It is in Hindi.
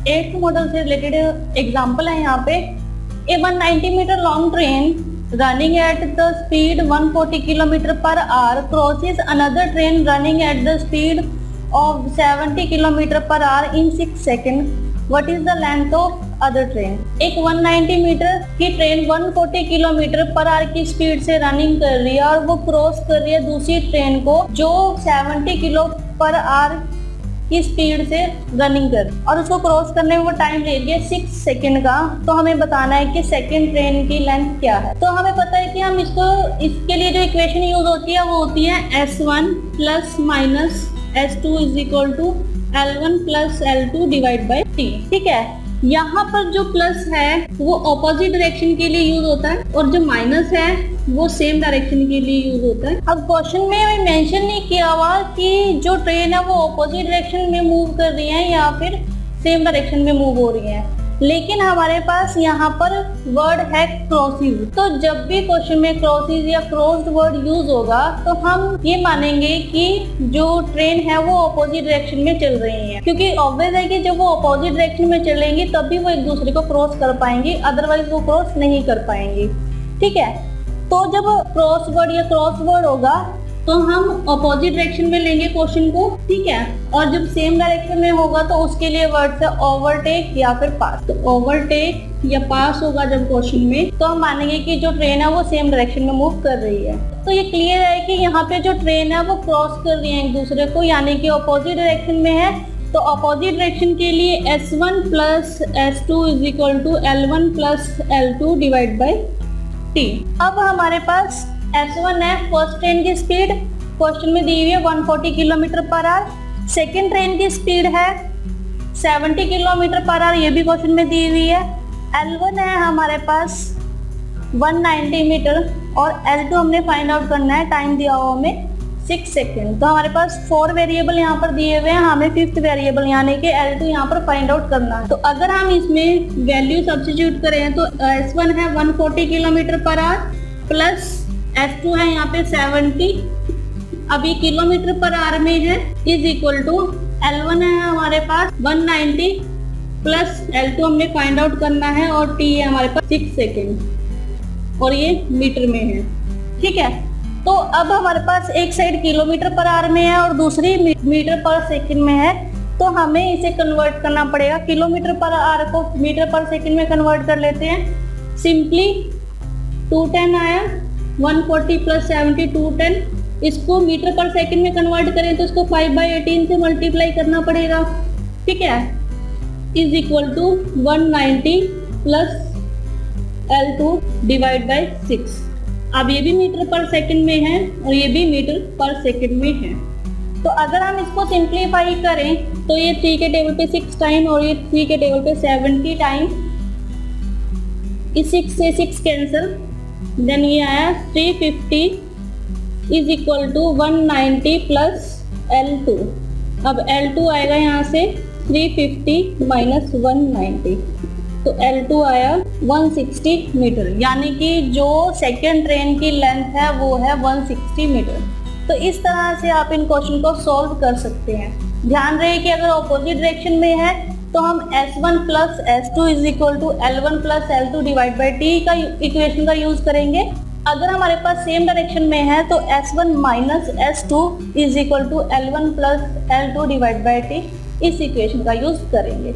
8th मॉडल से रिलेटेड एग्जांपल है यहाँ पे। A 190 metre long train running at the speed 140 kilometre per hour crosses another train running at the speed of 70 kilometre per hour in 6 second. What is the length of other train? एक 190 मीटर की ट्रेन 140 किलोमीटर पर आवर की स्पीड से रनिंग कर रही है और वो क्रॉस कर रही है दूसरी ट्रेन को जो 70 किलो पर आवर की स्पीड से रनिंग कर, और उसको क्रॉस करने में वो टाइम ले रही है 6 सेकेंड का। तो हमें बताना है कि सेकेंड ट्रेन की लेंथ क्या है। तो हमें पता है कि हम इसके लिए जो इक्वेशन यूज होती है वो होती है S1 plus minus S2 is equal to L1 plus L2 divide by T। ठीक है, यहाँ पर जो प्लस है वो ऑपोजिट डायरेक्शन के लिए यूज होता है और जो माइनस है वो सेम डायरेक्शन के लिए यूज होता है। अब क्वेश्चन में मेंशन नहीं किया हुआ कि जो ट्रेन है वो ऑपोजिट डायरेक्शन में मूव कर रही है या फिर सेम डायरेक्शन में मूव हो रही है, लेकिन हमारे पास यहाँ पर वर्ड है क्रॉसिस। तो जब भी क्वेश्चन में क्रॉसिस या क्रॉस्ड वर्ड यूज होगा तो हम ये मानेंगे कि जो ट्रेन है वो अपोजिट डायरेक्शन में चल रही है, क्योंकि ऑब्वियस है कि जब वो अपोजिट डायरेक्शन में चलेंगी तभी वो एक दूसरे को क्रॉस कर पाएंगी, अदरवाइज वो क्रॉस नहीं कर पाएंगी। ठीक है, तो जब क्रॉस वर्ड या क्रॉस वर्ड होगा तो हम अपोजिट डायरेक्शन में लेंगे क्वेश्चन को। ठीक है, और जब सेम डायरेक्शन में होगा तो उसके लिए वर्ड है ओवरटेक या फिर पास। तो ओवरटेक या पास होगा जब क्वेश्चन में तो हम मानेंगे कि जो ट्रेन है वो सेम डायरेक्शन में मूव कर रही है। तो ये क्लियर है कि यहाँ पे जो ट्रेन है वो क्रॉस कर रही है एक दूसरे को, यानी कि अपोजिट डायरेक्शन में है। तो अपोजिट डायरेक्शन के लिए S1 plus S2 is equal to L1 plus L2 divide by T। अब हमारे पास S1 है फर्स्ट ट्रेन की स्पीड, क्वेश्चन में दी हुई है 140 kilometre per hour. Second train की स्पीड है 70 किलोमीटर पर आवर, ये भी क्वेश्चन में दी हुई है। L1 है हमारे पास 190 मीटर और L2 हमने फाइंड आउट करना है, टाइम दिया हुआ हमें 6 सेकेंड। तो हमारे पास 4 वेरिएबल यहाँ पर दिए हुए हैं, हमें 5th वेरिएबल यानी कि L2 यहाँ पर फाइंड आउट करना है। तो अगर हम इसमें वैल्यू सब्स्टिट्यूट करें तो S1 है 140 kilometre per our plus S2 है यहाँ पे 70, अभी किलोमीटर पर आवर में है, इज इक्वल टू L1 है हमारे पास 190 प्लस L2 हमने फाइंड आउट करना है और T है हमारे पास 6 सेकेंड और ये मीटर में है। ठीक है, तो अब हमारे पास एक साइड किलोमीटर पर आवर में है और दूसरी मीटर पर सेकेंड में है, तो हमें इसे कन्वर्ट करना पड़ेगा। किलोमीटर पर आवर को मीटर पर सेकेंड में कन्वर्ट कर लेते हैं। सिंपली 210 आया, 140 प्लस 70 210, इसको मीटर पर सेकंड में कन्वर्ट करें तो इसको 5/18 से मल्टीप्लाई करना पड़ेगा। ठीक है, is equal to 190 plus L2 divide by 6। अब ये भी मीटर पर सेकंड में है और ये भी मीटर पर सेकंड में है। तो अगर हम इसको सिंप्लीफाई करें तो ये 3 के टेबल पे 6 टाइम और ये 3 के टेबल पे 70 टाइम, इस 6 से 6 कैंसिल, देन ये आया 350 is equal to 190 plus L2। अब L2 आएगा यहाँ से 350 माइनस 190, तो L2 आया 160 मीटर, यानी कि जो सेकेंड ट्रेन की लेंथ है वो है 160 मीटर। तो इस तरह से आप इन क्वेश्चन को सॉल्व कर सकते हैं। ध्यान रहे कि अगर ऑपोजिट डायरेक्शन में है तो हम S1 plus S2 is equal to L1 plus L2 divide by T का इक्वेशन का यूज करेंगे। अगर हमारे पास सेम डायरेक्शन में है तो S1 minus S2 is equal to L1 plus L2 divide by T, इस इक्वेशन का यूज करेंगे।